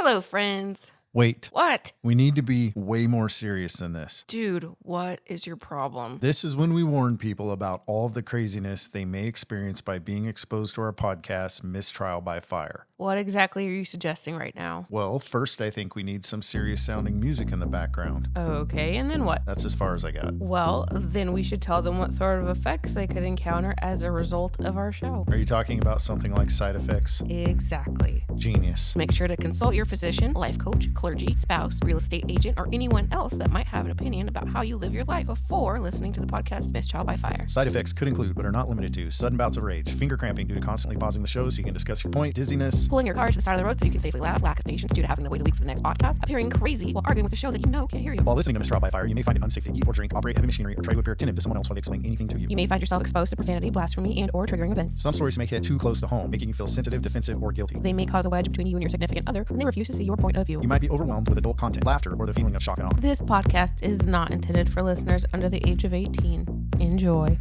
Hello, friends. Wait. What? We need to be way more serious than this. Dude, what is your problem? This is when we warn people about all of the craziness they may experience by being exposed to our podcast, Mistrial by Fire. What exactly are you suggesting right now? Well, first, I think we need some serious sounding music in the background. Okay, and then what? That's as far as I got. Well, then we should tell them what sort of effects they could encounter as a result of our show. Are you talking about something like side effects? Exactly. Genius. Make sure to consult your physician, life coach, clergy, spouse, real estate agent, or anyone else that might have an opinion about how you live your life before listening to the podcast Mistrial by Fire. Side effects could include, but are not limited to, sudden bouts of rage, finger cramping due to constantly pausing the show so you can discuss your point, dizziness, pulling your car to the side of the road so you can safely laugh, lack of patience due to having to wait a week for the next podcast, appearing crazy while arguing with a show that you know can't hear you. While listening to Mistrial by Fire, you may find it unsafe to eat or drink, operate heavy machinery, or try to appear attentive to someone else while they explain anything to you. You may find yourself exposed to profanity, blasphemy, and or triggering events. Some stories may hit too close to home, making you feel sensitive, defensive, or guilty. They may cause a wedge between you and your significant other when they refuse to see your point of view. You might be overwhelmed with adult content, laughter, or the feeling of shock and awe. This podcast is not intended for listeners under the age of 18. Enjoy.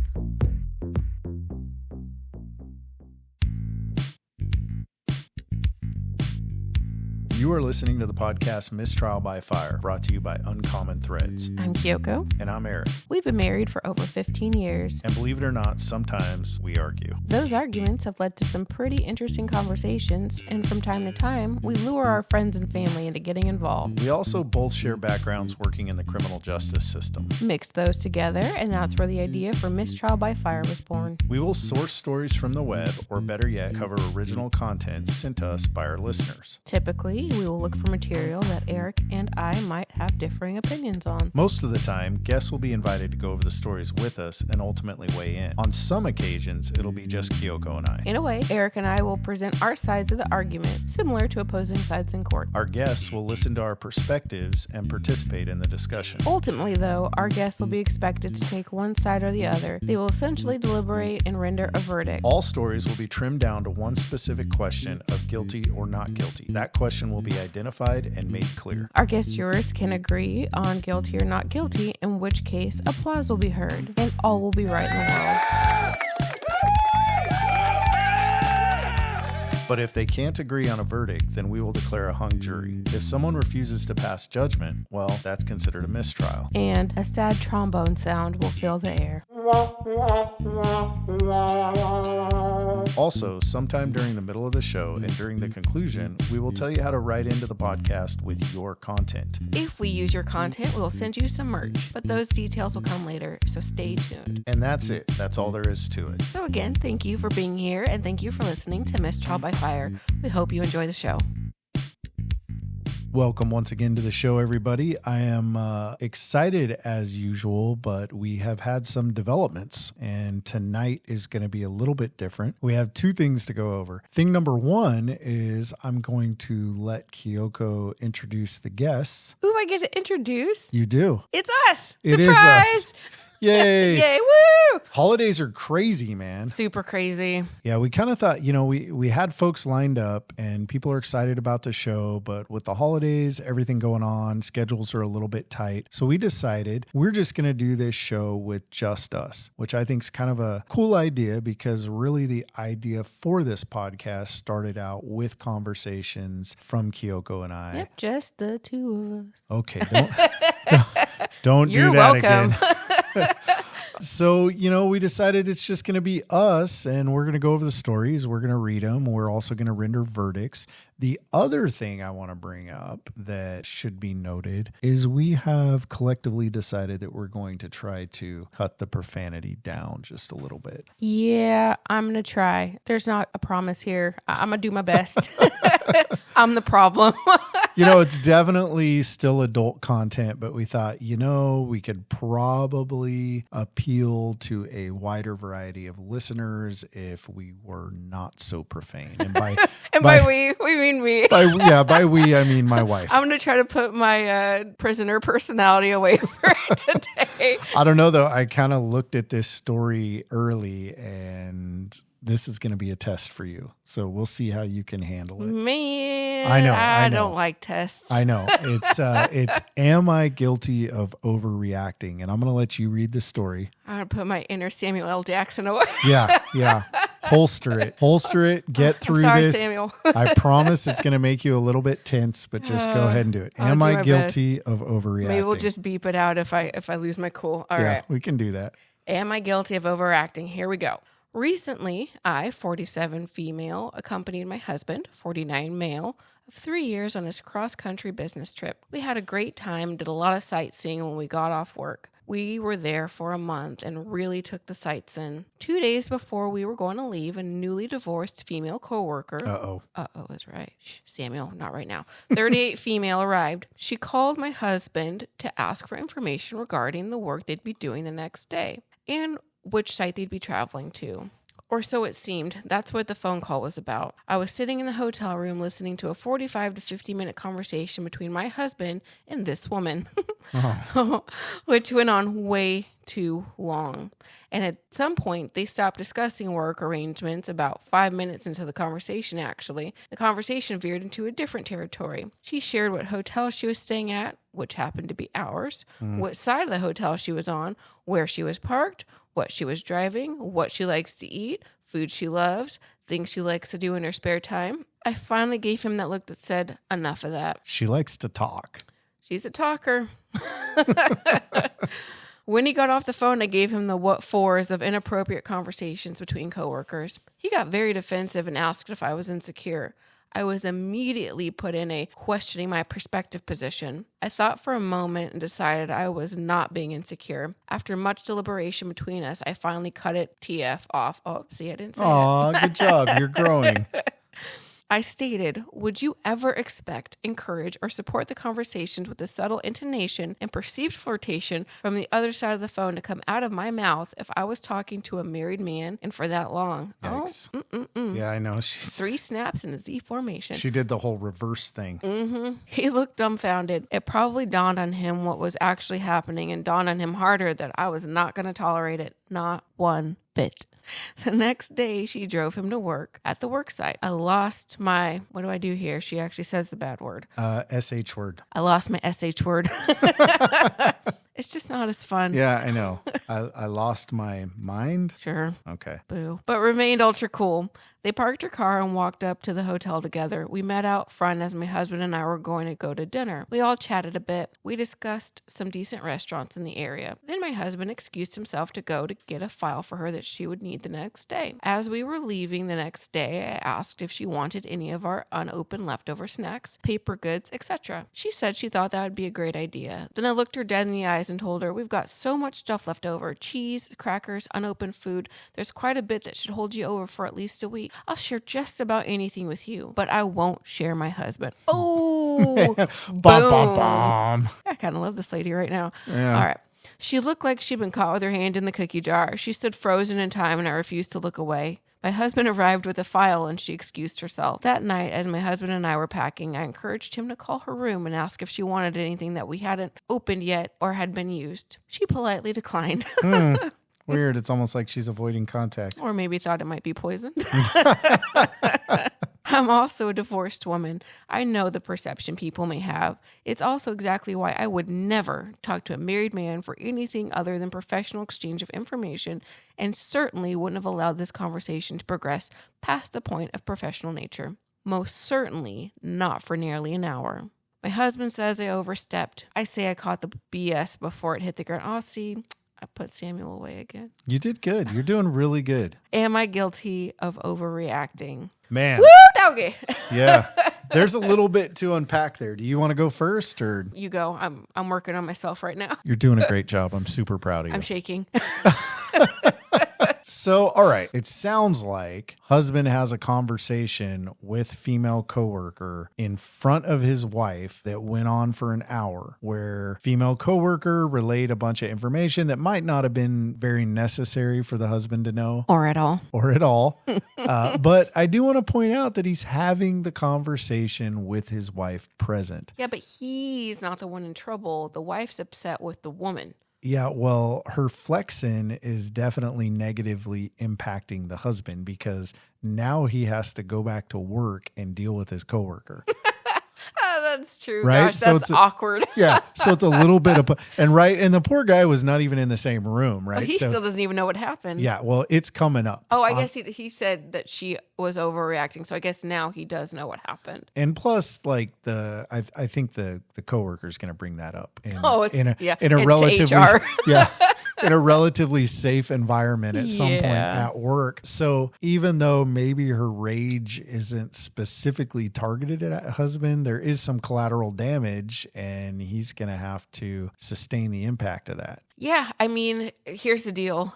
You are listening to the podcast Mistrial by Fire, brought to you by Uncommon Threads. I'm Kyoko. And I'm Erik. We've been married for over 15 years. And believe it or not, sometimes we argue. Those arguments have led to some pretty interesting conversations, and from time to time, we lure our friends and family into getting involved. We also both share backgrounds working in the criminal justice system. Mix those together, and that's where the idea for Mistrial by Fire was born. We will source stories from the web, or better yet, cover original content sent to us by our listeners. Typically, we will look for material that Erik and I might have differing opinions on. Most of the time, guests will be invited to go over the stories with us and ultimately weigh in. On some occasions, it'll be just Kyoko and I. In a way, Erik and I will present our sides of the argument, similar to opposing sides in court. Our guests will listen to our perspectives and participate in the discussion. Ultimately, though, our guests will be expected to take one side or the other. They will essentially deliberate and render a verdict. All stories will be trimmed down to one specific question of guilty or not guilty. That question will be identified and made clear. Our guest jurors can agree on guilty or not guilty, in which case applause will be heard and all will be right in the world. But if they can't agree on a verdict, then we will declare a hung jury. If someone refuses to pass judgment, well, that's considered a mistrial. And a sad trombone sound will fill the air. Also, sometime during the middle of the show and during the conclusion, we will tell you how to write into the podcast with your content. If we use your content, we'll send you some merch, but those details will come later, so stay tuned. And that's it. That's all there is to it. So again, thank you for being here, and thank you for listening to Mistrial by Fire. We hope you enjoy the show. Welcome once again to the show, everybody. I am excited as usual, but we have had some developments, and tonight is going to be a little bit different. We have two things to go over. Thing number one is I'm going to let Kyoko introduce the guests. Ooh, I get to introduce? You do. It's us. It Surprise! is us. Yay. Yay, woo! Holidays are crazy, man. Super crazy. Yeah, we kind of thought, we had folks lined up and people are excited about the show, but with the holidays, everything going on, schedules are a little bit tight. So we decided we're just going to do this show with just us, which I think is kind of a cool idea because really the idea for this podcast started out with conversations from Kyoko and I. Yep, just the two of us. Okay, don't You're do that welcome. again. So, we decided it's just going to be us and we're going to go over the stories. We're going to read them. We're also going to render verdicts. The other thing I want to bring up that should be noted is we have collectively decided that we're going to try to cut the profanity down just a little bit. Yeah, I'm going to try. There's not a promise here. I'm going to do my best. I'm the problem. It's definitely still adult content, but we thought, we could probably appeal to a wider variety of listeners if we were not so profane. And by we mean me. By we, I mean my wife. I'm going to try to put my prisoner personality away for today. I don't know, though. I kind of looked at this story early and this is going to be a test for you. So we'll see how you can handle it. Man, I know. I don't like tests. I know. It's am I guilty of overreacting? And I'm going to let you read the story. I'm going to put my inner Samuel L. Jackson away. Yeah. Holster it, get through Sorry, this. Samuel. I promise it's going to make you a little bit tense, but just go ahead and do it. Am I guilty of overreacting? Maybe we'll just beep it out if I lose my cool. All right. We can do that. Am I guilty of overacting? Here we go. Recently, I, 47 female, accompanied my husband, 49 male, of 3 years on his cross-country business trip. We had a great time, did a lot of sightseeing when we got off work. We were there for a month and really took the sights in. 2 days before we were going to leave, a newly divorced female coworker. Uh-oh is right. Shh, Samuel, not right now. 38 female arrived. She called my husband to ask for information regarding the work they'd be doing the next day and which site they'd be traveling to. Or so it seemed. That's what the phone call was about. I was sitting in the hotel room listening to a 45 to 50-minute conversation between my husband and this woman, which went on way too long. And at some point, they stopped discussing work arrangements about 5 minutes into the conversation, actually. The conversation veered into a different territory. She shared what hotel she was staying at, which happened to be ours, what side of the hotel she was on, where she was parked, what she was driving, what she likes to eat, food she loves, things she likes to do in her spare time. I finally gave him that look that said, enough of that. She likes to talk. She's a talker. When he got off the phone, I gave him the what fors of inappropriate conversations between coworkers. He got very defensive and asked if I was insecure. I was immediately put in a questioning my perspective position. I thought for a moment and decided I was not being insecure. After much deliberation between us, I finally cut it TF off. Oh, see, I didn't say it. Aw, good job. You're growing. I stated, would you ever expect, encourage, or support the conversations with the subtle intonation and perceived flirtation from the other side of the phone to come out of my mouth if I was talking to a married man and for that long? Yikes. Oh, Yeah, I know. She's 3 snaps in a Z formation. She did the whole reverse thing. He looked dumbfounded. It probably dawned on him what was actually happening and dawned on him harder that I was not going to tolerate it. Not one bit. The next day, she drove him to work at the work site. I lost my, what do I do here? She actually says the bad word. SH word. I lost my SH word. It's just not as fun. Yeah, I know. I lost my mind. Sure. Okay. Boo. But remained ultra cool. They parked her car and walked up to the hotel together. We met out front as my husband and I were going to go to dinner. We all chatted a bit. We discussed some decent restaurants in the area. Then my husband excused himself to go to get a file for her that she would need the next day. As we were leaving the next day, I asked if she wanted any of our unopened leftover snacks, paper goods, etc. She said she thought that would be a great idea. Then I looked her dead in the eyes and told her, we've got so much stuff left over. Cheese, crackers, unopened food. There's quite a bit that should hold you over for at least a week. I'll share just about anything with you, but I won't share my husband. Oh, boom. Bum. I kind of love this lady right now. Yeah. All right. She looked like she'd been caught with her hand in the cookie jar. She stood frozen in time and I refused to look away. My husband arrived with a file and she excused herself. That night, as my husband and I were packing, I encouraged him to call her room and ask if she wanted anything that we hadn't opened yet or had been used. She politely declined. Weird. It's almost like she's avoiding contact. Or maybe thought it might be poisoned. I'm also a divorced woman. I know the perception people may have. It's also exactly why I would never talk to a married man for anything other than professional exchange of information, and certainly wouldn't have allowed this conversation to progress past the point of professional nature. Most certainly not for nearly an hour. My husband says I overstepped. I say I caught the BS before it hit the ground. Oh, see, I put Samuel away again. You did good. You're doing really good. Am I guilty of overreacting? Man. Woo, doggy. Yeah. There's a little bit to unpack there. Do you want to go first or? You go. I'm working on myself right now. You're doing a great job. I'm super proud of you. I'm shaking. So, all right. It sounds like husband has a conversation with female coworker in front of his wife that went on for an hour, where female coworker relayed a bunch of information that might not have been very necessary for the husband to know. Or at all. But I do want to point out that he's having the conversation with his wife present. Yeah, but he's not the one in trouble. The wife's upset with the woman. Yeah, well, her flexing is definitely negatively impacting the husband because now he has to go back to work and deal with his coworker. That's true. Right? Gosh, that's awkward. Yeah. So it's a little bit of, and the poor guy was not even in the same room, right? He still doesn't even know what happened. Yeah. Well, it's coming up. Oh, I guess he said that she was overreacting. So I guess now he does know what happened. And plus, like I think the coworker is going to bring that up in into relatively HR. in a relatively safe environment at some point at work. So even though maybe her rage isn't specifically targeted at a husband, there is some collateral damage, and he's going to have to sustain the impact of that. Yeah, I mean, here's the deal.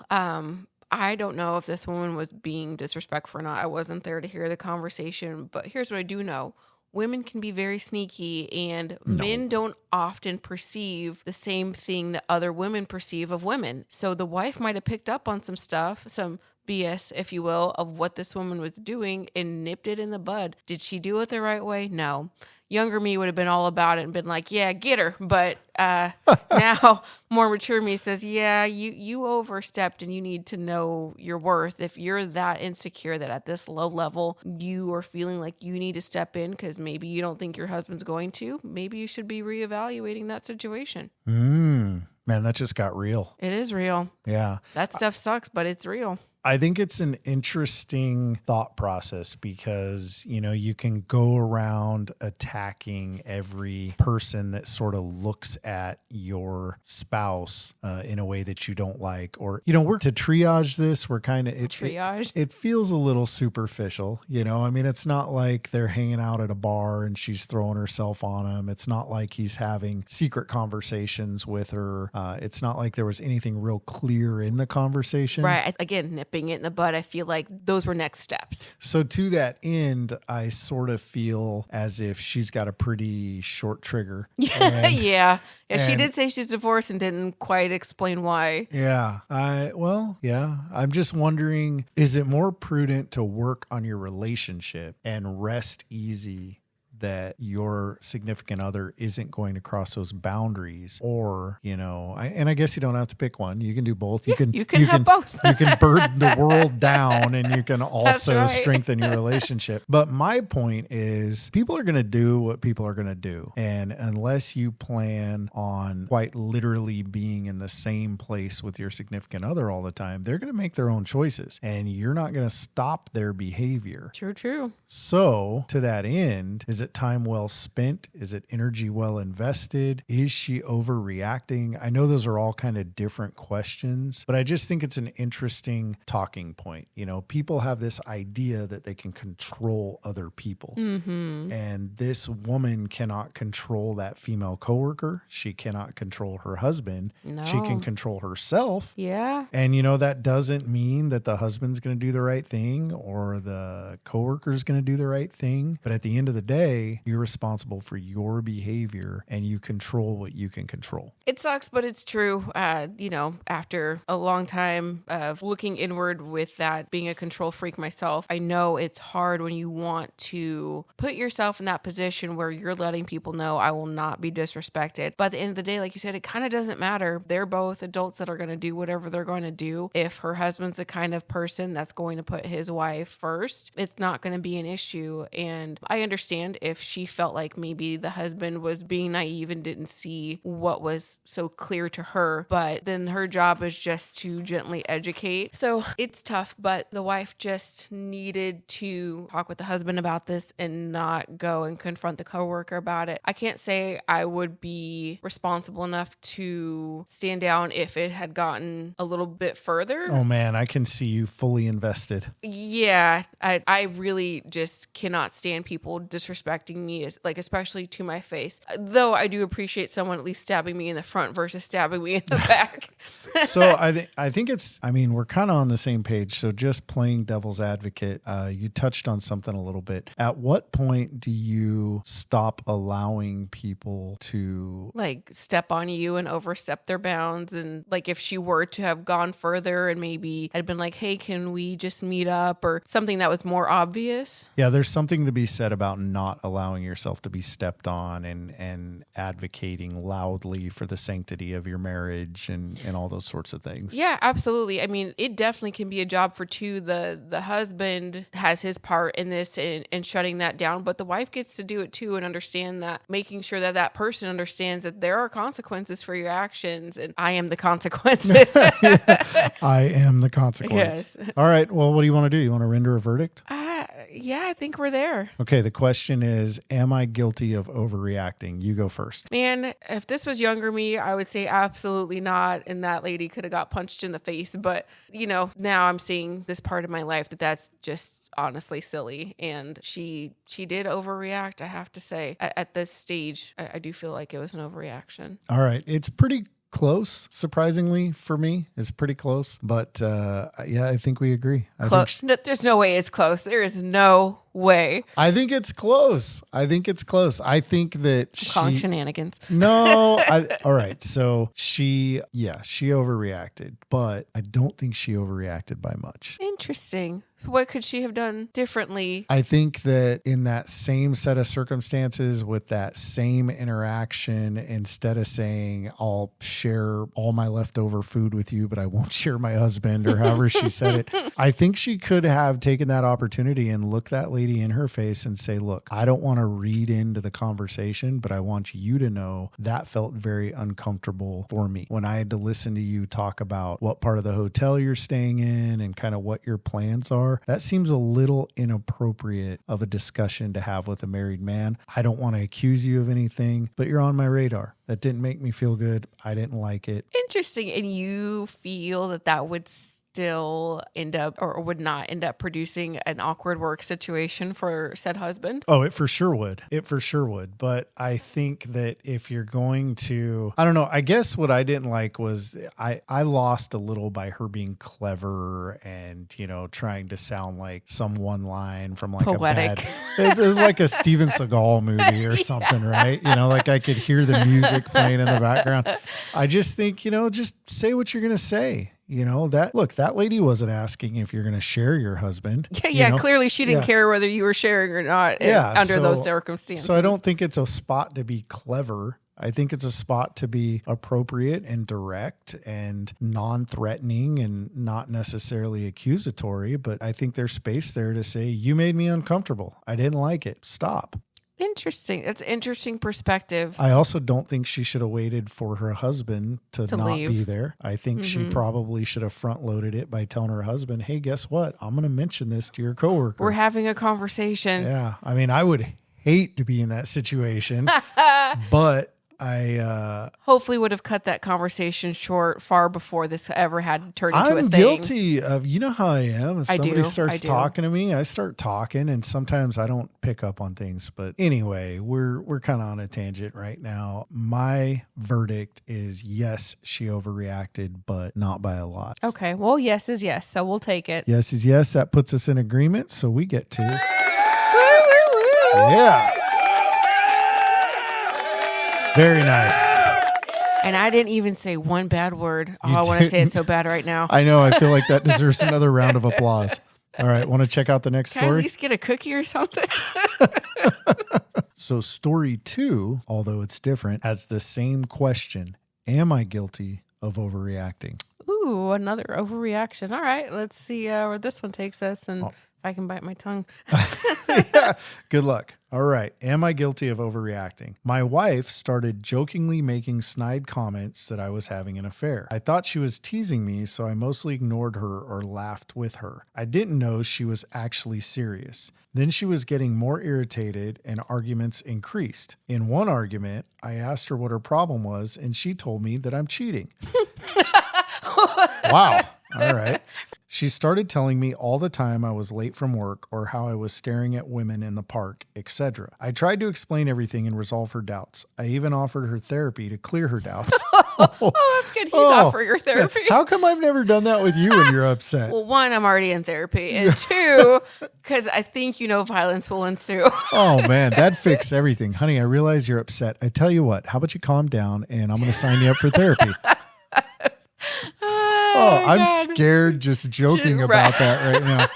I don't know if this woman was being disrespectful or not. I wasn't there to hear the conversation, but here's what I do know. Women can be very sneaky, and men don't often perceive the same thing that other women perceive of women. So the wife might have picked up on some stuff, some BS, if you will, of what this woman was doing and nipped it in the bud. Did she do it the right way? No. Younger me would have been all about it and been like, yeah, get her. But now more mature me says, yeah, you overstepped and you need to know your worth. If you're that insecure that at this low level, you are feeling like you need to step in because maybe you don't think your husband's going to, maybe you should be reevaluating that situation. Man, that just got real. It is real. Yeah. That stuff sucks, but it's real. I think it's an interesting thought process because, you can go around attacking every person that sort of looks at your spouse in a way that you don't like. Or, we're to triage this. We're kind of triage. It feels a little superficial. I mean, it's not like they're hanging out at a bar and she's throwing herself on him. It's not like he's having secret conversations with her. It's not like there was anything real clear in the conversation. Right. Again, nipping it in the bud, I feel like those were next steps. So to that end, I sort of feel as if she's got a pretty short trigger. Yeah. She did say she's divorced and didn't quite explain why. Yeah. I'm just wondering, is it more prudent to work on your relationship and rest easy that your significant other isn't going to cross those boundaries? Or, I guess you don't have to pick one. You can do both. You can have both. You can burden the world down and you can also strengthen your relationship. But my point is people are going to do what people are going to do. And unless you plan on quite literally being in the same place with your significant other all the time, they're going to make their own choices and you're not going to stop their behavior. True. So to that end, is it time well spent? Is it energy well invested? Is she overreacting? I know those are all kind of different questions, but I just think it's an interesting talking point. People have this idea that they can control other people. Mm-hmm. And this woman cannot control that female coworker. She cannot control her husband. No. She can control herself. Yeah. And that doesn't mean that the husband's going to do the right thing or the coworker's going to do the right thing. But at the end of the day, you're responsible for your behavior and you control what you can control. It sucks, but it's true. After a long time of looking inward with that, being a control freak myself, I know it's hard when you want to put yourself in that position where you're letting people know I will not be disrespected. But at the end of the day, like you said, it kind of doesn't matter. They're both adults that are going to do whatever they're going to do. If her husband's the kind of person that's going to put his wife first, it's not going to be an issue. And I understand if she felt like maybe the husband was being naive and didn't see what was so clear to her, but then her job is just to gently educate. So it's tough, but the wife just needed to talk with the husband about this and not go and confront the coworker about it. I can't say I would be responsible enough to stand down if it had gotten a little bit further. Oh man, I can see you fully invested. Yeah, I really just cannot stand people disrespecting me, especially to my face. Though I do appreciate someone at least stabbing me in the front versus stabbing me in the back. So I think we're kind of on the same page. So just playing devil's advocate, you touched on something a little bit. At what point do you stop allowing people to step on you and overstep their bounds? And if she were to have gone further and maybe had been like, hey, can we just meet up or something that was more obvious? Yeah, there's something to be said about not allowing yourself to be stepped on and advocating loudly for the sanctity of your marriage and all those sorts of things. Yeah, absolutely. I mean, it definitely can be a job for two. The husband has his part in this and shutting that down, but the wife gets to do it too and understand that, making sure that that person understands that there are consequences for your actions, and I am the consequences. I am the consequence. Yes. All right. Well, what do you want to do? You want to render a verdict? Yeah, I think we're there. Okay. The question is, am I guilty of overreacting? You go first. Man, if this was younger me, I would say absolutely not. And that lady could have got punched in the face. But, now I'm seeing this part of my life that's just honestly silly. And she did overreact, I have to say. At this stage, I do feel like it was an overreaction. All right. It's pretty close, surprisingly, for me. It's pretty close. But yeah, I think we agree. There's no way it's close. There is no way. I think it's close. I think that calling shenanigans. No. All right. So she overreacted, but I don't think she overreacted by much. Interesting. What could she have done differently? I think that in that same set of circumstances with that same interaction, instead of saying, I'll share all my leftover food with you, but I won't share my husband, or however she said it, I think she could have taken that opportunity and looked that lady in her face and say, look, I don't want to read into the conversation, but I want you to know that felt very uncomfortable for me when I had to listen to you talk about what part of the hotel you're staying in and kind of what your plans are. That seems a little inappropriate of a discussion to have with a married man. I don't want to accuse you of anything, but you're on my radar. That didn't make me feel good. I didn't like it. Interesting. And you feel that would still end up, or would not end up, producing an awkward work situation for said husband? Oh, it for sure would. But I think that if you're going to, I don't know, I guess what I didn't like was I lost a little by her being clever and, trying to sound like some one line from like poetic. it was like a Steven Seagal movie or something, right? Like I could hear the music playing in the background. I just think, just say what you're going to say. That lady wasn't asking if you're going to share your husband. Yeah, clearly she didn't care whether you were sharing or not under those circumstances. So I don't think it's a spot to be clever. I think it's a spot to be appropriate and direct and non-threatening and not necessarily accusatory. But I think there's space there to say, you made me uncomfortable. I didn't like it. Stop. Interesting. That's an interesting perspective. I also don't think she should have waited for her husband to not leave. Be there. I think she probably should have front loaded it by telling her husband, hey, guess what? I'm going to mention this to your coworker. We're having a conversation. Yeah. I mean, I would hate to be in that situation, but I hopefully would have cut that conversation short far before this ever had turned into a thing. I'm guilty of, how I am. If somebody starts I do. talking to me, I start talking, and sometimes I don't pick up on things. But anyway, we're kind of on a tangent right now. My verdict is yes, she overreacted, but not by a lot. Okay. Well, yes is yes, so we'll take it. Yes is yes. That puts us in agreement. So we get to. Woo, woo, woo. Yeah. Very nice. And I didn't even say one bad word. Oh, I want to say it so bad right now. I know. I feel like that deserves another round of applause. All right. Want to check out the next Can I story? at least get a cookie or something? So story 2, although it's different, has the same question. Am I guilty of overreacting? Ooh, another overreaction. All right. Let's see where this one takes us and if I can bite my tongue. Yeah, good luck. All right. Am I guilty of overreacting? My wife started jokingly making snide comments that I was having an affair. I thought she was teasing me, so I mostly ignored her or laughed with her. I didn't know she was actually serious. Then she was getting more irritated and arguments increased. In one argument, I asked her what her problem was, and she told me that I'm cheating. Wow. All right. She started telling me all the time I was late from work or how I was staring at women in the park, etc. I tried to explain everything and resolve her doubts. I even offered her therapy to clear her doubts. Oh, that's good. He's offering her therapy. How come I've never done that with you when you're upset? Well, one, I'm already in therapy. And two, because I think violence will ensue. Oh, man, that'd fix everything. Honey, I realize you're upset. I tell you what, how about you calm down and I'm going to sign you up for therapy. Oh, I'm scared just joking about that right now.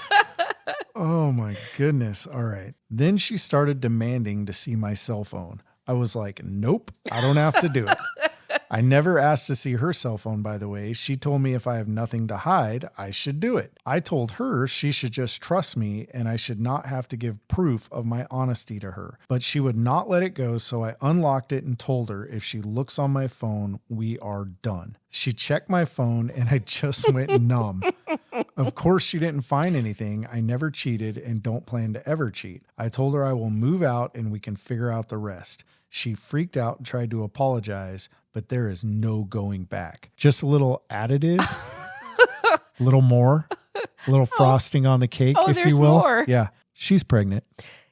Oh my goodness. All right. Then she started demanding to see my cell phone. I was like, nope, I don't have to do it. I never asked to see her cell phone, by the way. She told me if I have nothing to hide, I should do it. I told her she should just trust me and I should not have to give proof of my honesty to her. But she would not let it go, so I unlocked it and told her if she looks on my phone, we are done. She checked my phone and I just went numb. Of course, she didn't find anything. I never cheated and don't plan to ever cheat. I told her I will move out and we can figure out the rest. She freaked out and tried to apologize, but there is no going back. Just a little additive, a little more, a little frosting on the cake, if you will. More. Yeah, she's pregnant.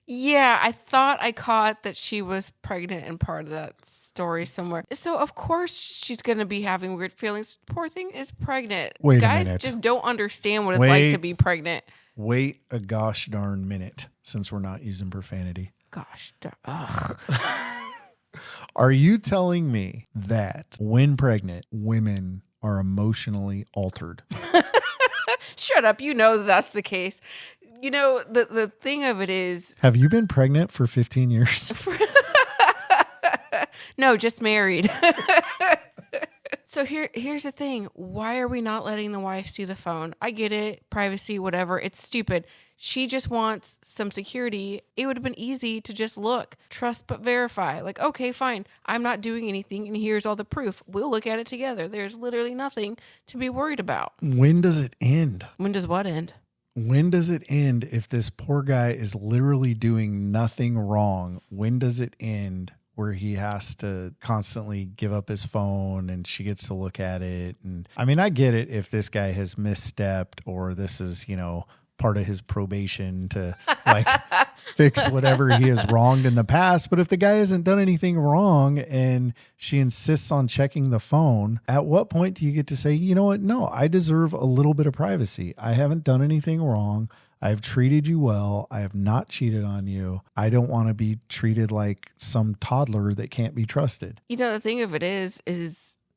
Yeah, I thought I caught that she was pregnant in part of that story somewhere. So, of course, she's going to be having weird feelings. Poor thing is pregnant. Wait Guys a minute. just don't understand what it's like to be pregnant. Wait a gosh darn minute, since we're not using profanity. Gosh darn. Ugh. Are you telling me that when pregnant, women are emotionally altered? Shut up. You know that's the case. You know, the thing of it is... Have you been pregnant for 15 years? No, just married. So here's the thing. Why are we not letting the wife see the phone? I get it. Privacy, whatever. It's stupid. She just wants some security. It would have been easy to just look, trust, but verify. Like, okay, fine. I'm not doing anything, and here's all the proof. We'll look at it together. There's literally nothing to be worried about. When does it end? When does what end? When does it end if this poor guy is literally doing nothing wrong? When does it end where he has to constantly give up his phone and she gets to look at it? And I mean, I get it if this guy has misstepped or this is, part of his probation to like fix whatever he has wronged in the past. But if the guy hasn't done anything wrong and she insists on checking the phone, at what point do you get to say, you know what? No, I deserve a little bit of privacy. I haven't done anything wrong. I've treated you well. I have not cheated on you. I don't want to be treated like some toddler that can't be trusted. The thing of it is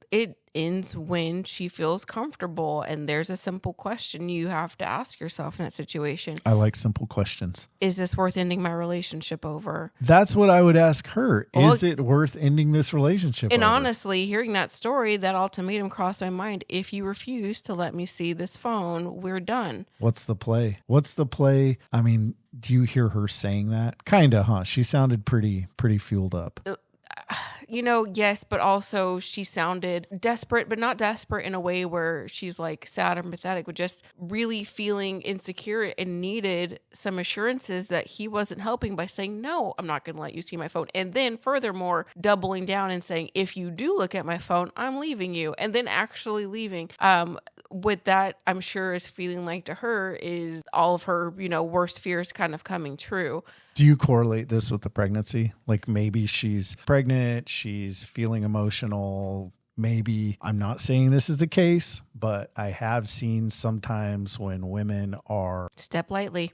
it ends when she feels comfortable. And there's a simple question you have to ask yourself in that situation. I like simple questions. Is this worth ending my relationship over? That's what I would ask her. Is it worth ending this relationship and over? honestly, hearing that story, that ultimatum crossed my mind. If you refuse to let me see this phone, we're done. What's the play? I mean, do you hear her saying that? Kinda, huh? She sounded pretty fueled up. Yes, but also she sounded desperate, but not desperate in a way where she's like sad or pathetic, but just really feeling insecure and needed some assurances that he wasn't helping by saying, no, I'm not going to let you see my phone. And then furthermore, doubling down and saying, if you do look at my phone, I'm leaving you. And then actually leaving. What that I'm sure is feeling like to her is all of her, worst fears kind of coming true. Do you correlate this with the pregnancy? Like maybe she's pregnant, she's feeling emotional. Maybe, I'm not saying this is the case, but I have seen sometimes when women are... Step lightly.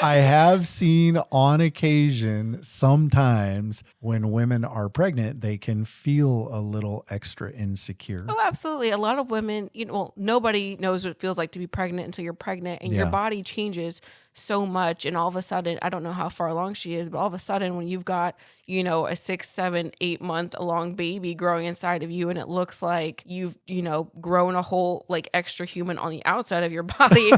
I have seen on occasion, sometimes when women are pregnant, they can feel a little extra insecure. Oh, absolutely. A lot of women, nobody knows what it feels like to be pregnant until you're pregnant and your body changes so much. And all of a sudden, I don't know how far along she is, but all of a sudden when you've got, a 6, 7, 8 month long baby growing inside of you and it looks like you've, grown a whole like extra human on the outside of your body,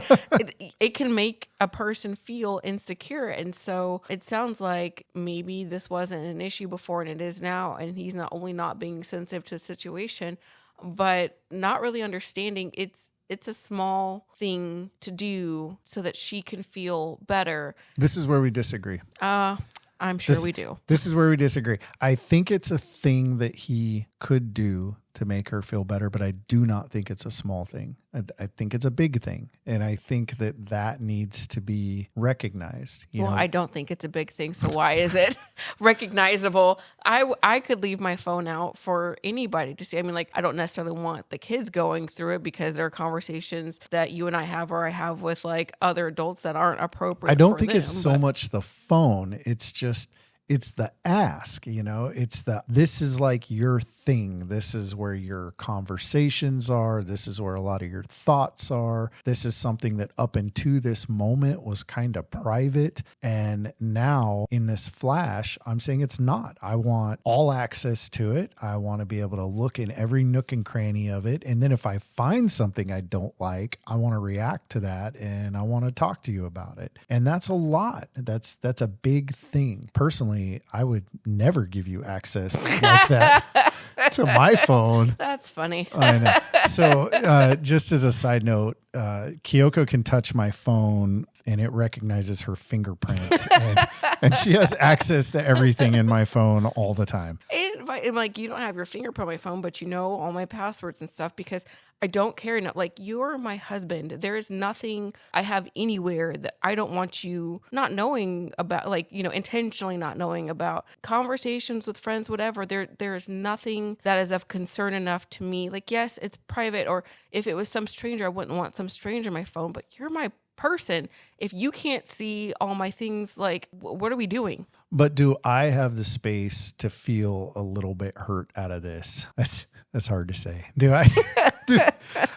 it can make a person feel insecure. And so it sounds like maybe this wasn't an issue before and it is now. And he's not only not being sensitive to the situation, but not really understanding it's a small thing to do so that she can feel better. This is where we disagree. I'm sure we do. This is where we disagree. I think it's a thing that he could do to make her feel better, but I do not think it's a small thing. I think it's a big thing. And I think that needs to be recognized. I don't think it's a big thing. So why is it recognizable? I could leave my phone out for anybody to see. I mean, like, I don't necessarily want the kids going through it because there are conversations that you and I have or I have with like other adults that aren't appropriate. I don't think it's so much the phone. It's just it's the ask, this is like your thing. This is where your conversations are. This is where a lot of your thoughts are. This is something that up into this moment was kind of private. And now in this flash, I'm saying it's not. I want all access to it. I want to be able to look in every nook and cranny of it. And then if I find something I don't like, I want to react to that and I want to talk to you about it. And that's a lot. That's a big thing. Personally, I would never give you access like that to my phone. That's funny. I know. So just as a side note, Kyoko can touch my phone and it recognizes her fingerprints and she has access to everything in my phone all the time. And like, you don't have your fingerprint on my phone, but you know all my passwords and stuff because I don't care enough. Like, you're my husband. There is nothing I have anywhere that I don't want you not knowing about, like, intentionally not knowing about. Conversations with friends, whatever. There is nothing that is of concern enough to me. Like, yes, it's private, or if it was some stranger, I wouldn't want some stranger on my phone, but you're my person. If you can't see all my things, like, what are we doing? But do I have the space to feel a little bit hurt out of this? That's hard to say. Do I?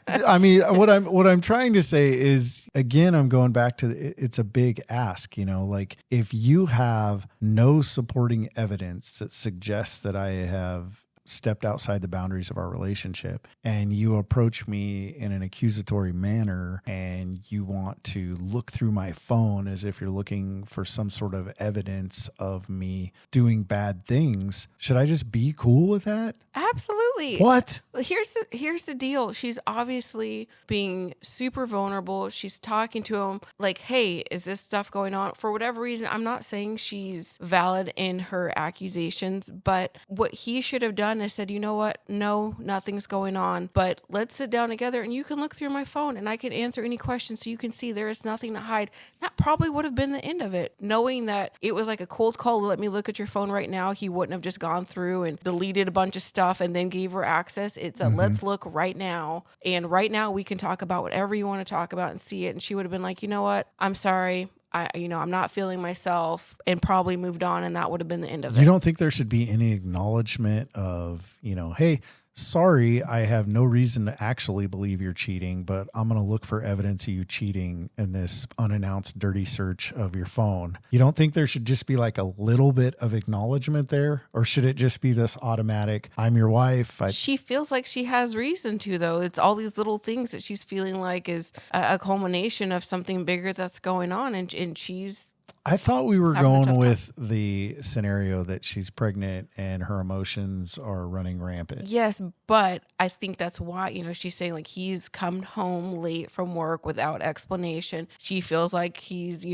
I mean, what I'm trying to say is, again, I'm going back to it's a big ask, like if you have no supporting evidence that suggests that I have stepped outside the boundaries of our relationship and you approach me in an accusatory manner and you want to look through my phone as if you're looking for some sort of evidence of me doing bad things, should I just be cool with that? Absolutely. What? Here's the deal. She's obviously being super vulnerable. She's talking to him like, hey, is this stuff going on? For whatever reason, I'm not saying she's valid in her accusations, but what he should have done is said, you know what? No, nothing's going on, but let's sit down together and you can look through my phone and I can answer any questions so you can see there is nothing to hide. That probably would have been the end of it. Knowing that it was like a cold call, let me look at your phone right now. He wouldn't have just gone through and deleted a bunch of stuff and then gave her access. It's a let's look right now. And right now we can talk about whatever you want to talk about and see it. And she would have been like, you know what? I'm sorry. I'm not feeling myself, and probably moved on, and that would have been the end of it. You don't think there should be any acknowledgement of, hey, sorry, I have no reason to actually believe you're cheating, but I'm going to look for evidence of you cheating in this unannounced dirty search of your phone. You don't think there should just be like a little bit of acknowledgement there? Or should it just be this automatic, I'm your wife? She feels like she has reason to, though. It's all these little things that she's feeling like is a culmination of something bigger that's going on. And she's... I thought we were going with the scenario that she's pregnant and her emotions are running rampant. Yes, but I think that's why, she's saying like he's come home late from work without explanation. She feels like he's,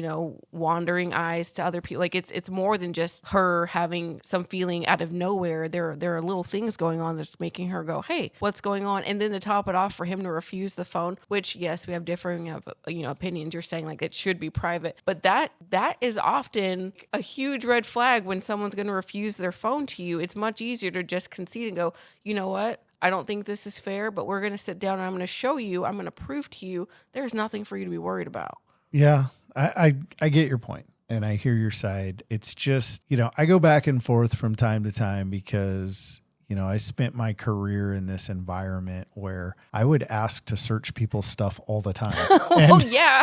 wandering eyes to other people. Like it's more than just her having some feeling out of nowhere. There are little things going on that's making her go, hey, what's going on? And then to top it off, for him to refuse the phone, which, yes, we have differing opinions. You're saying like it should be private, but that is often a huge red flag when someone's going to refuse their phone to you. It's much easier to just concede and go, you know what? I don't think this is fair, but we're going to sit down and I'm going to show you, I'm going to prove to you there's nothing for you to be worried about. Yeah, I get your point and I hear your side. It's just, I go back and forth from time to time because I spent my career in this environment where I would ask to search people's stuff all the time. Well, yeah.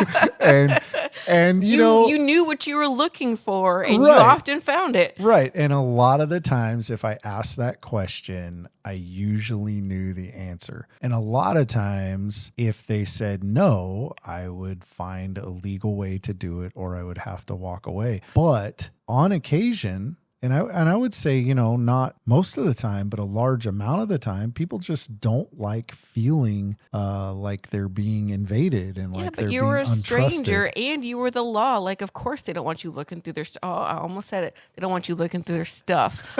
and you knew what you were looking for and you often found it. Right. And a lot of the times if I asked that question, I usually knew the answer. And a lot of times if they said no, I would find a legal way to do it or I would have to walk away. But on occasion, and I would say, not most of the time, but a large amount of the time, people just don't like feeling like they're being invaded and like they're being untrusted. Yeah, but you were a stranger and you were the law. Like, of course, they don't want you looking through their stuff. Oh, I almost said it. They don't want you looking through their stuff.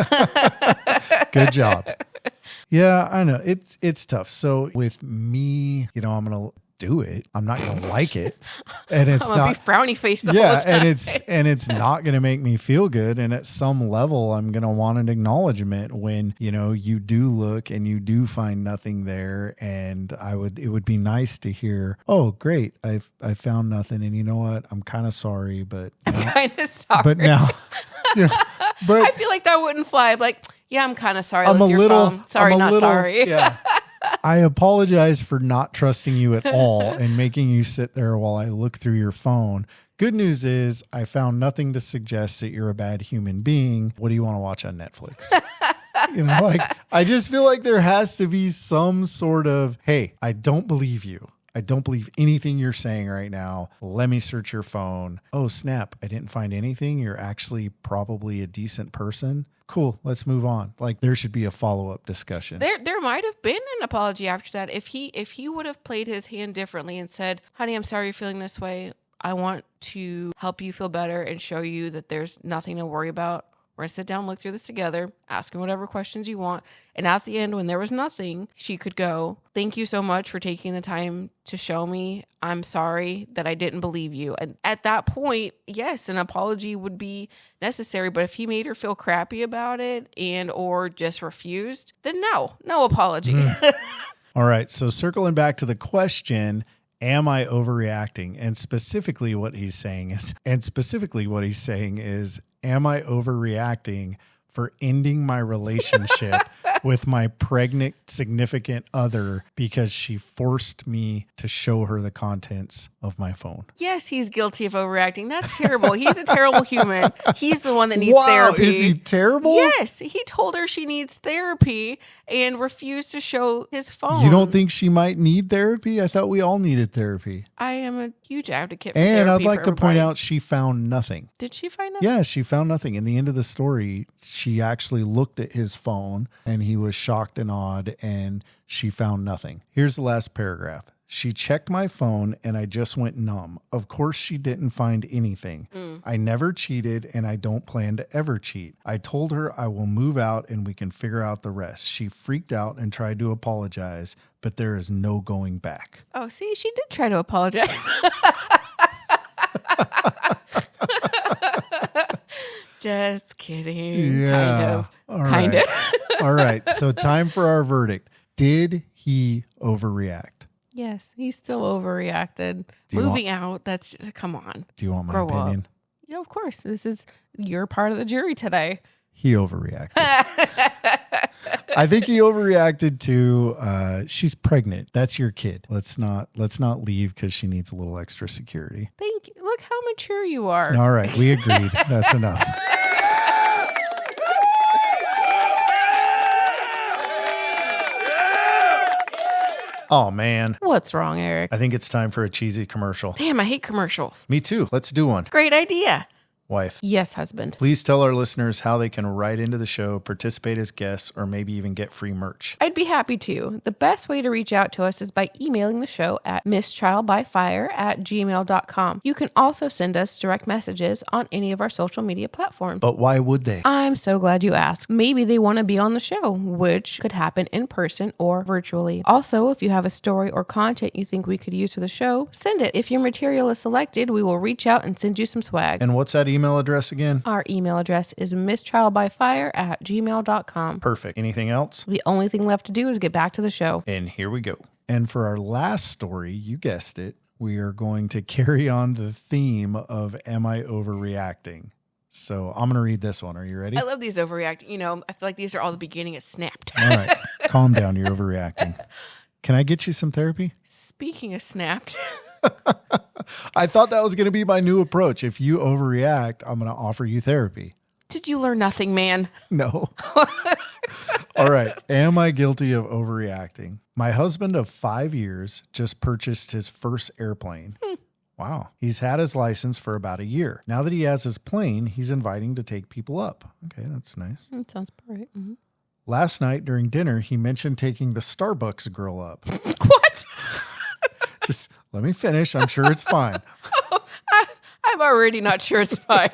Good job. Yeah, I know. It's tough. So with me, I'm going to do it. I'm not going to like it. And it's not be frowny face the whole time. and it's not going to make me feel good. And at some level, I'm going to want an acknowledgement when, you do look and you do find nothing there. And it would be nice to hear, oh, great. I found nothing. And you know what? I'm kind of sorry, but now But I feel like that wouldn't fly. I'm like, yeah, I'm kind of sorry. I'm with a your little, phone. Sorry, I'm a not little, sorry. Yeah. I apologize for not trusting you at all and making you sit there while I look through your phone. Good news is I found nothing to suggest that you're a bad human being. What do you want to watch on Netflix? I just feel like there has to be some sort of, hey, I don't believe you. I don't believe anything you're saying right now. Let me search your phone. Oh, snap. I didn't find anything. You're actually probably a decent person. Cool. Let's move on. Like there should be a follow-up discussion. There might have been an apology after that. If he would have played his hand differently and said, honey, I'm sorry you're feeling this way. I want to help you feel better and show you that there's nothing to worry about. We're going to sit down and look through this together, ask him whatever questions you want. And at the end, when there was nothing, she could go, thank you so much for taking the time to show me. I'm sorry that I didn't believe you. And at that point, yes, an apology would be necessary. But if he made her feel crappy about it and or just refused, then no apology. All right. So circling back to the question, am I overreacting? And specifically what he's saying is, am I overreacting for ending my relationship with my pregnant significant other because she forced me to show her the contents of my phone? Yes, he's guilty of overreacting. That's terrible. He's a terrible human. He's the one that needs therapy. Is he terrible? Yes. He told her she needs therapy and refused to show his phone. You don't think she might need therapy? I thought we all needed therapy. I am a huge advocate for And therapy. I'd like to point out she found nothing. Did she find nothing? Yeah, she found nothing. In the end of the story, she actually looked at his phone and he was shocked and awed and she found nothing. Here's the last paragraph. She checked my phone and I just went numb. Of course, she didn't find anything. I never cheated and I don't plan to ever cheat. I told her I will move out and we can figure out the rest. She freaked out and tried to apologize, but there is no going back. Oh, see, she did try to apologize. Just kidding. Yeah. Kind of. All right. So time for our verdict. Did he overreact? Yes, he still overreacted. Moving out, that's just, come on. Do you want my Grow opinion? up. Yeah, of course. This is your part of the jury today. He overreacted. I think he overreacted to she's pregnant. That's your kid. Let's not leave because she needs a little extra security. Thank you. Look how mature you are. All right, we agreed. That's enough. Oh, man. What's wrong, Eric? I think it's time for a cheesy commercial. Damn, I hate commercials. Me too. Let's do one. Great idea. Wife. Yes, husband. Please tell our listeners how they can write into the show, participate as guests, or maybe even get free merch. I'd be happy to. The best way to reach out to us is by emailing the show at mistrialbyfire@gmail.com. You can also send us direct messages on any of our social media platforms. But why would they? I'm so glad you asked. Maybe they want to be on the show, which could happen in person or virtually. Also, if you have a story or content you think we could use for the show, send it. If your material is selected, we will reach out and send you some swag. And what's that email address again? Our email address is mistrialbyfire@gmail.com. Perfect. Anything else? The only thing left to do is get back to the show. And here we go. And for our last story, you guessed it, we are going to carry on the theme of Am I Overreacting? So I'm going to read this one. Are you ready? I love these overreacting. You know, I feel like these are all the beginning of Snapped. All right. Calm down. You're overreacting. Can I get you some therapy? Speaking of Snapped. I thought that was going to be my new approach. If you overreact, I'm going to offer you therapy. Did you learn nothing, man? No. All right. Am I guilty of overreacting? My husband of 5 years just purchased his first airplane. Wow. He's had his license for about a year. Now that he has his plane, he's inviting to take people up. Okay, that's nice. That sounds right. Mm-hmm. Last night during dinner, he mentioned taking the Starbucks girl up. What? Just let me finish. I'm sure it's fine. I'm already not sure it's fine.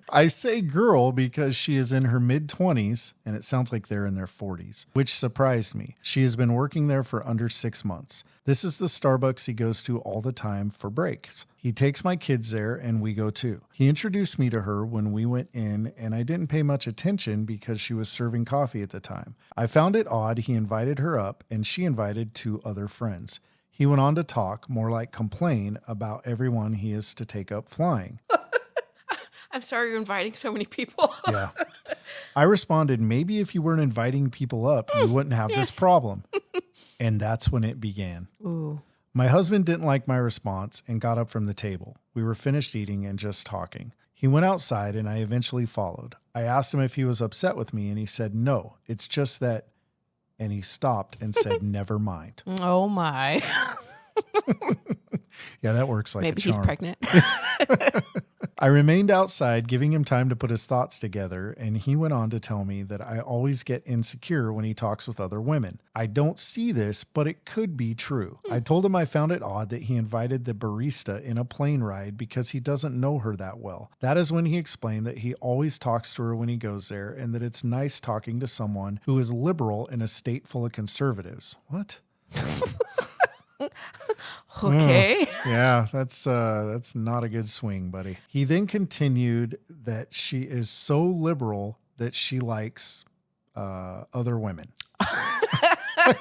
I say girl because she is in her mid-20s, and it sounds like they're in their 40s, which surprised me. She has been working there for under 6 months. This is the Starbucks he goes to all the time for breaks. He takes my kids there, and we go too. He introduced me to her when we went in, and I didn't pay much attention because she was serving coffee at the time. I found it odd he invited her up, and she invited 2 other friends. He went on to talk, more like complain, about everyone he is to take up flying. I'm sorry you're inviting so many people. Yeah. I responded, maybe if you weren't inviting people up, you wouldn't have this problem. And that's when it began. Ooh. My husband didn't like my response and got up from the table. We were finished eating and just talking. He went outside and I eventually followed. I asked him if he was upset with me and he said, no, it's just that. And he stopped and said, never mind. Oh my. Yeah, that works like Maybe a charm. he's pregnant. I remained outside, giving him time to put his thoughts together, and he went on to tell me that I always get insecure when he talks with other women. I don't see this, but it could be true. I told him I found it odd that he invited the barista in a plane ride because he doesn't know her that well. That is when he explained that he always talks to her when he goes there, and that it's nice talking to someone who is liberal in a state full of conservatives. What? Okay. Yeah, that's not a good swing, buddy. He then continued that she is so liberal that she likes other women. I'm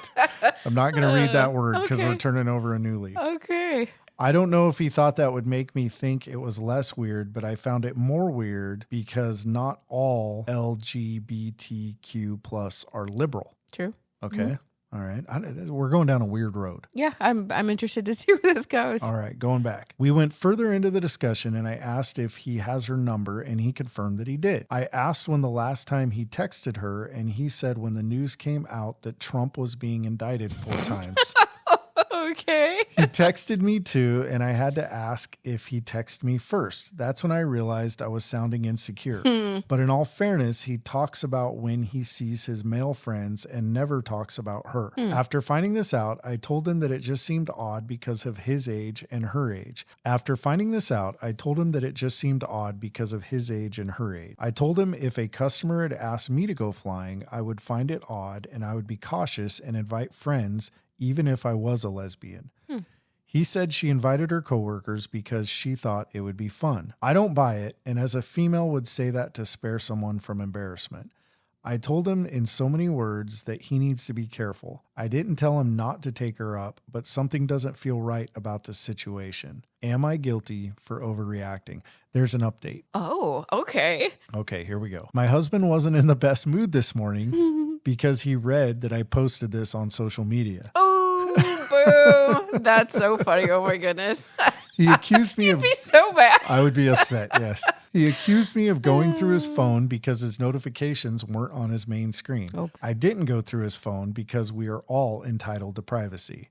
not going to read that word because we're turning over a new leaf. Okay. I don't know if he thought that would make me think it was less weird, but I found it more weird because not all LGBTQ plus are liberal. True. Okay. Mm-hmm. All right. We're going down a weird road. Yeah, I'm interested to see where this goes. All right, going back. We went further into the discussion and I asked if he has her number and he confirmed that he did. I asked when the last time he texted her and he said when the news came out that Trump was being indicted 4 times. Okay. He texted me too, and I had to ask if he texted me first. That's when I realized I was sounding insecure. But in all fairness, he talks about when he sees his male friends and never talks about her. After finding this out, I told him that it just seemed odd because of his age and her age. I told him if a customer had asked me to go flying, I would find it odd and I would be cautious and invite friends even if I was a lesbian. He said she invited her coworkers because she thought it would be fun. I don't buy it, and as a female would say that to spare someone from embarrassment. I told him in so many words that he needs to be careful. I didn't tell him not to take her up, but something doesn't feel right about the situation. Am I guilty for overreacting? There's an update. Oh, okay. Okay, here we go. My husband wasn't in the best mood this morning because he read that I posted this on social media. Oh, boo. That's so funny. Oh, my goodness. He accused me of... You'd be so bad. I would be upset, yes. He accused me of going through his phone because his notifications weren't on his main screen. Oh. I didn't go through his phone because we are all entitled to privacy.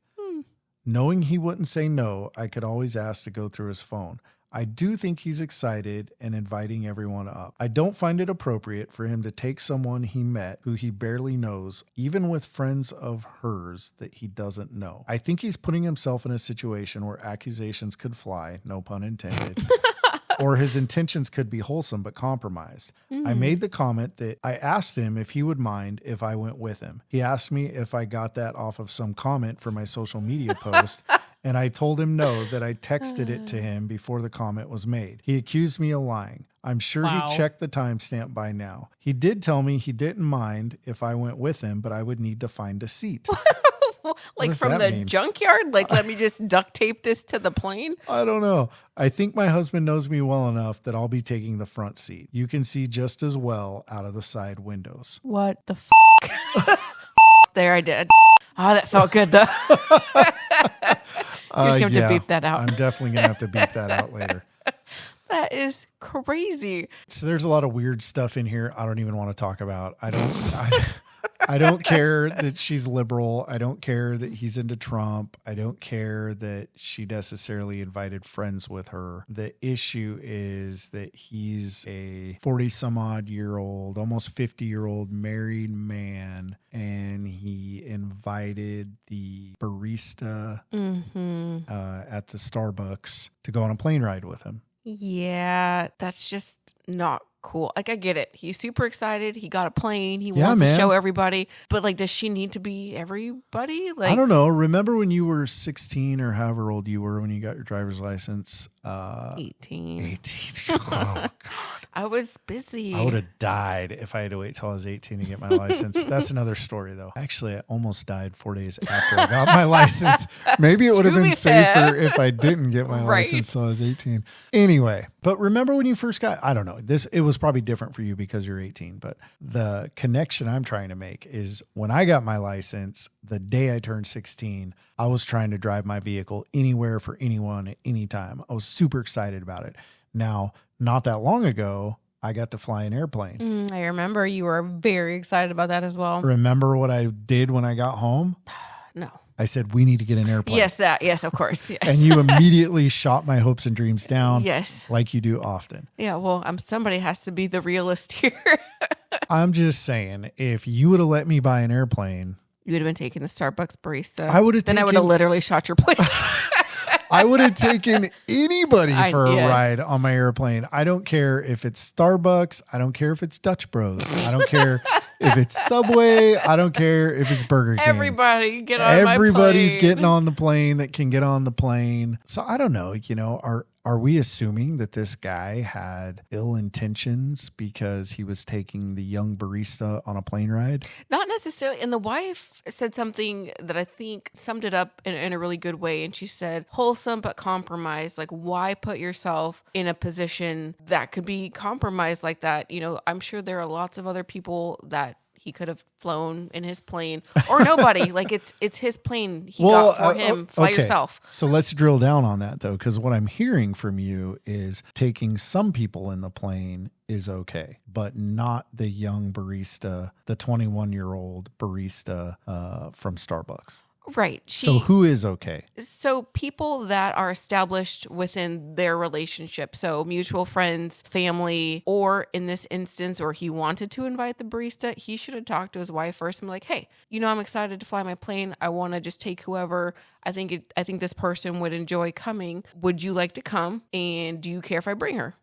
Knowing he wouldn't say no, I could always ask to go through his phone. I do think he's excited and inviting everyone up. I don't find it appropriate for him to take someone he met who he barely knows, even with friends of hers that he doesn't know. I think he's putting himself in a situation where accusations could fly, no pun intended, or his intentions could be wholesome but compromised. I made the comment that I asked him if he would mind if I went with him. He asked me if I got that off of some comment for my social media post. And I told him no, that I texted it to him before the comment was made. He accused me of lying. I'm sure he checked the timestamp by now. He did tell me he didn't mind if I went with him, but I would need to find a seat. Like from the junkyard? Like, let me just duct tape this to the plane? I don't know. I think my husband knows me well enough that I'll be taking the front seat. You can see just as well out of the side windows. What the f***? There, I did. Oh, that felt good, though. You're just going to have to beep that out. I'm definitely going to have to beep that out later. That is crazy. So there's a lot of weird stuff in here I don't even want to talk about. I don't care that she's liberal. I don't care that he's into Trump. I don't care that she necessarily invited friends with her. The issue is that he's a 40-some-odd-year-old, almost 50-year-old married man, and he invited the barista at the Starbucks to go on a plane ride with him. Yeah, that's just not cool. Like, I get it. He's super excited. He got a plane. He wants to show everybody. But, like, does she need to be everybody? Like, I don't know. Remember when you were 16 or however old you were when you got your driver's license? 18. 18. Oh, God. I was busy. I would have died if I had to wait till I was 18 to get my license. That's another story, though. Actually, I almost died 4 days after I got my license. Maybe it would have been safer if I didn't get my license till I was 18. Anyway, but remember when you first got, I don't know, it was probably different for you because you're 18, but the connection I'm trying to make is when I got my license, the day I turned 16, I was trying to drive my vehicle anywhere for anyone at any time. I was super excited about it. Now, not that long ago, I got to fly an airplane. I remember you were very excited about that as well. Remember what I did when I got home? No. I said, we need to get an airplane. Yes, of course. Yes. And you immediately shot my hopes and dreams down. Yes. Like you do often. Yeah, well, somebody has to be the realist here. I'm just saying, if you would have let me buy an airplane, you would have been taking the Starbucks barista. I would have Then I would have literally shot your plane. I would have taken anybody for a ride on my airplane. I don't care if it's Starbucks. I don't care if it's Dutch Bros. I don't care if it's Subway. I don't care if it's Burger King. Everybody get on my plane. Everybody's getting on the plane that can get on the plane. So I don't know, are we assuming that this guy had ill intentions because he was taking the young barista on a plane ride? Not necessarily. And the wife said something that I think summed it up in a really good way. And she said, wholesome but compromised. Like, why put yourself in a position that could be compromised like that? I'm sure there are lots of other people that he could have flown in his plane, or nobody. Like it's his plane. He got for him. Fly yourself. So let's drill down on that though, because what I'm hearing from you is taking some people in the plane is okay, but not the young barista, the 21-year-old barista from Starbucks. Right. So who is okay? So people that are established within their relationship. So mutual friends, family, or in this instance, or he wanted to invite the barista, he should have talked to his wife first and be like, hey, I'm excited to fly my plane. I want to just take whoever. I think this person would enjoy coming. Would you like to come? And do you care if I bring her?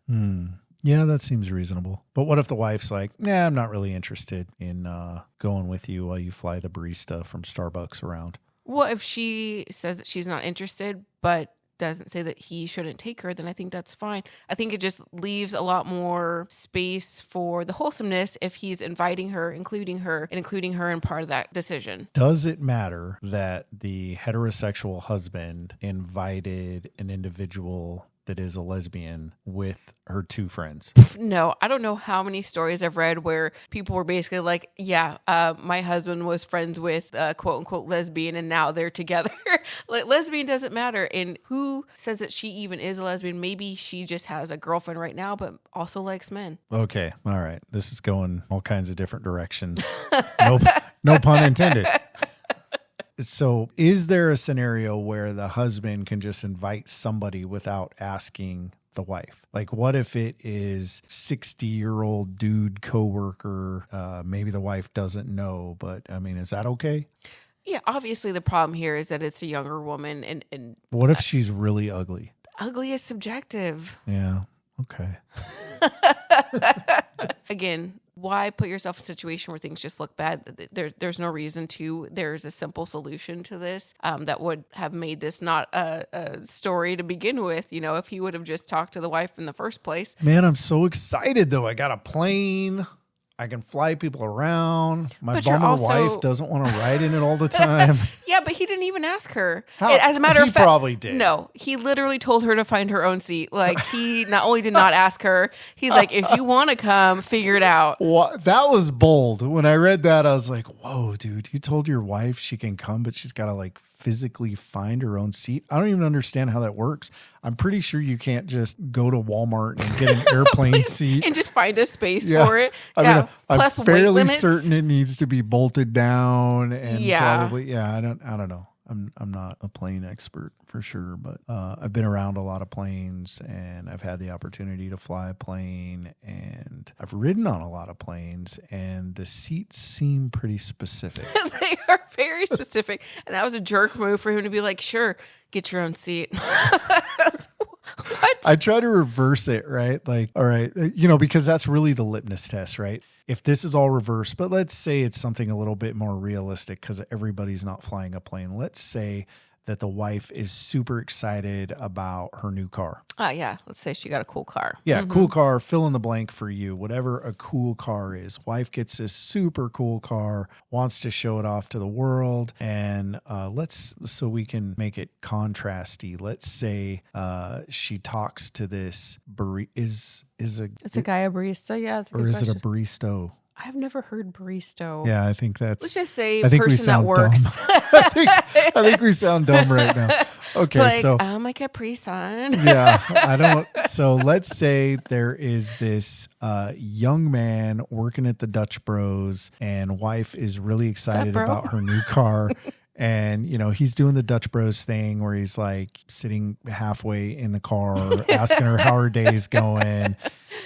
Yeah, that seems reasonable. But what if the wife's like, nah, I'm not really interested in going with you while you fly the barista from Starbucks around? Well, if she says that she's not interested, but doesn't say that he shouldn't take her, then I think that's fine. I think it just leaves a lot more space for the wholesomeness if he's inviting her, including her in part of that decision. Does it matter that the heterosexual husband invited an individual that is a lesbian with her two friends? No, I don't know how many stories I've read where people were basically like, my husband was friends with quote unquote lesbian and now they're together. Like, lesbian doesn't matter. And who says that she even is a lesbian? Maybe she just has a girlfriend right now, but also likes men. Okay. All right. This is going all kinds of different directions. No pun intended. So is there a scenario where the husband can just invite somebody without asking the wife? Like, what if it is 60-year-old dude coworker? Maybe the wife doesn't know, but I mean, is that okay? Yeah, obviously the problem here is that it's a younger woman. And what if she's really ugly? Ugly is subjective. Yeah. Okay. Again, why put yourself in a situation where things just look bad? There's no reason to. There's a simple solution to this that would have made this not a story to begin with. If he would have just talked to the wife in the first place. Man, I'm so excited though. I got a plane. I can fly people around. My bummer wife doesn't want to ride in it all the time. Yeah, but he didn't even ask her. As a matter of fact, he probably did. No, he literally told her to find her own seat. Like, he not only did not ask her, he's like, if you want to come, figure it out. That was bold. When I read that, I was like, whoa, dude, you told your wife she can come, but she's got to physically find her own seat. I don't even understand how that works. I'm pretty sure you can't just go to Walmart and get an airplane seat and just find a space for it. I'm fairly certain it needs to be bolted down and probably, I don't know. I'm not a plane expert for sure, but I've been around a lot of planes and I've had the opportunity to fly a plane and I've ridden on a lot of planes and the seats seem pretty specific. They are very specific. And that was a jerk move for him to be like, sure, get your own seat. What? I try to reverse it, right? Like, all right, because that's really the litmus test, right? If this is all reversed, but let's say it's something a little bit more realistic because everybody's not flying a plane. Let's say that the wife is super excited about her new car. Yeah. Let's say she got a cool car. Yeah, cool car, fill in the blank for you, whatever a cool car is. Wife gets this super cool car, wants to show it off to the world, and so we can make it contrasty. Let's say she talks to this It's a guy a barista? Yeah, that's a good or is question. it a baristo? I've never heard barista. Yeah, I think that's. Let's just say I think we person that sound works. dumb. I think we sound dumb right now. Okay, Like, so I'm a Capri Sun. yeah, I don't. So let's say there is this young man working at the Dutch Bros, and wife is really excited bro? about her new car. And, he's doing the Dutch Bros thing where he's like sitting halfway in the car, asking her how her day's going.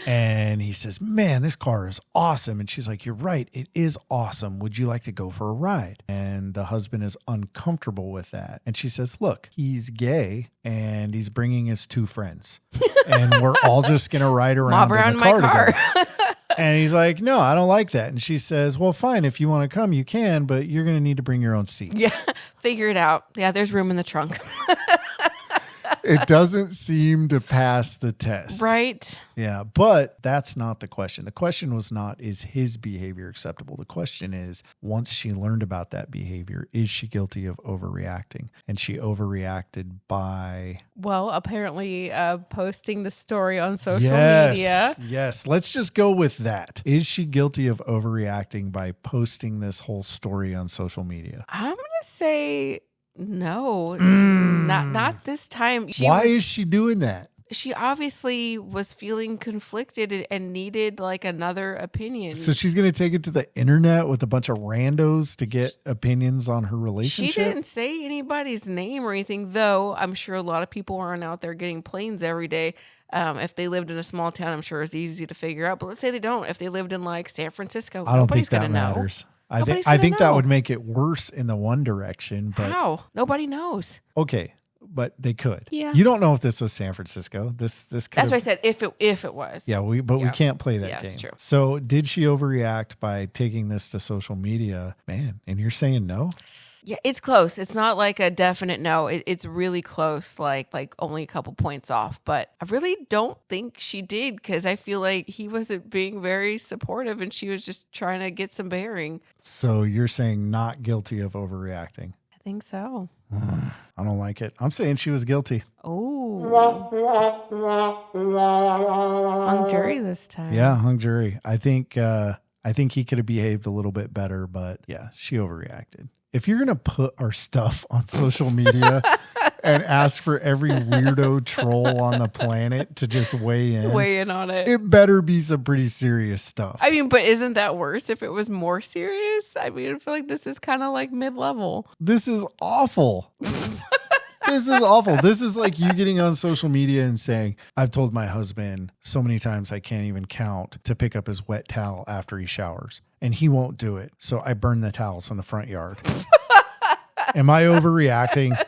And he says, man, this car is awesome. And she's like, you're right. It is awesome. Would you like to go for a ride? And the husband is uncomfortable with that. And she says, look, he's gay and he's bringing his 2 friends. And we're all just going to ride around in the car together. And he's like, no, I don't like that. And she says, well, fine. If you want to come, you can, but you're going to need to bring your own seat. Yeah, figure it out. Yeah, there's room in the trunk. It doesn't seem to pass the test. Right. Yeah, but that's not the question. The question was not, is his behavior acceptable? The question is, once she learned about that behavior, is she guilty of overreacting? And she overreacted by... Well, apparently posting the story on social media. Yes, let's just go with that. Is she guilty of overreacting by posting this whole story on social media? I'm going to say... No, not this time. Why is she doing that? She obviously was feeling conflicted and needed like another opinion. So she's going to take it to the internet with a bunch of randos to get opinions on her relationship? She didn't say anybody's name or anything, though I'm sure a lot of people aren't out there getting planes every day. If they lived in a small town, I'm sure it's easy to figure out. But let's say they don't. If they lived in like San Francisco, I don't nobody's think that going to know. matters. I think that would make it worse in the one direction. But how? Nobody knows. Okay, but they could. Yeah. You don't know if this was San Francisco. This could. That's why I said if it was. Yeah, we can't play that game. That's true. So did she overreact by taking this to social media? Man, and you're saying no? Yeah, it's close. It's not like a definite no. It's really close, like only a couple points off. But I really don't think she did because I feel like he wasn't being very supportive and she was just trying to get some bearing. So you're saying not guilty of overreacting? I think so. I don't like it. I'm saying she was guilty. Oh. Hung jury this time. Yeah, hung jury. I think he could have behaved a little bit better, but yeah, she overreacted. If you're going to put our stuff on social media and ask for every weirdo troll on the planet to just weigh in on it, it better be some pretty serious stuff. I mean, but isn't that worse if it was more serious? I mean, I feel like this is kind of like mid-level. This is awful. This is awful. This is like you getting on social media and saying, I've told my husband so many times I can't even count to pick up his wet towel after he showers. And he won't do it. So I burn the towels in the front yard. Am I overreacting?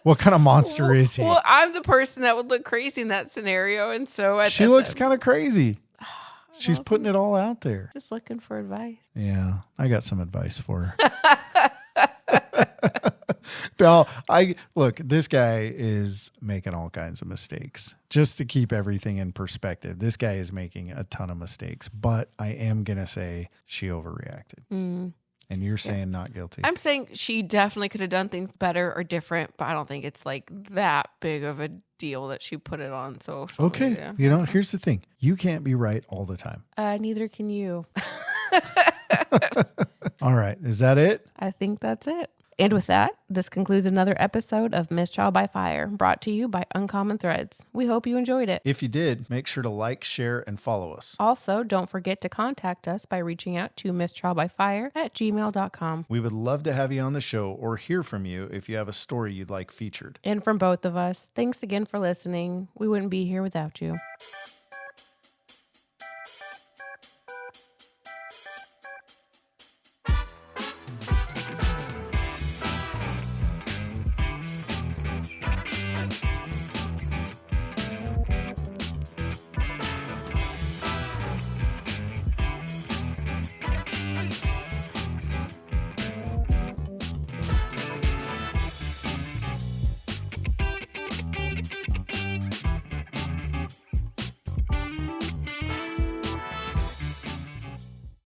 What kind of monster is he? Well, I'm the person that would look crazy in that scenario. And so she looks kind of crazy. She's putting it all out there. Just looking for advice. Yeah, I got some advice for her. No, look, this guy is making all kinds of mistakes. Just to keep everything in perspective, this guy is making a ton of mistakes, but I am going to say she overreacted. And you're saying not guilty. I'm saying she definitely could have done things better or different, but I don't think it's like that big of a deal that she put it on social media. Here's the thing. You can't be right all the time. Neither can you. All right. Is that it? I think that's it. And with that, this concludes another episode of Mistrial by Fire, brought to you by Uncommon Threads. We hope you enjoyed it. If you did, make sure to like, share, and follow us. Also, don't forget to contact us by reaching out to mistrialbyfire@gmail.com. We would love to have you on the show or hear from you if you have a story you'd like featured. And from both of us, thanks again for listening. We wouldn't be here without you.